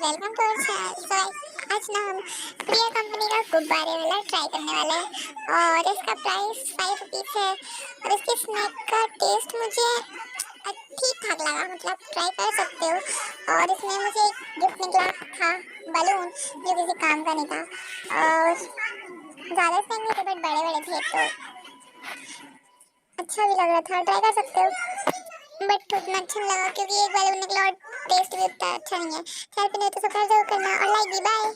Welcome to our channel. So आज ना हम प्रिया कंपनी का गुब्बारे वाला ट्राई करने वाले हैं और इसका प्राइस 5 रुपीज़ है और इसके स्नैक का टेस्ट मुझे ठीक ठाक लगा, मतलब ट्राई कर सकते हो। और इसमें मुझे एक गिफ्ट निकला था बलून, जो किसी काम का नहीं था और ज़्यादा से नहीं थे बट बड़े बड़े थे तो अच्छा भी लग रहा था, ट्राई कर सकते हो। बट उतना अच्छा नहीं लगा क्योंकि एक बार निकला और टेस्ट भी उतना अच्छा नहीं है। खैर, तो सब्सक्राइब जरूर करना और लाइक भी। बाय।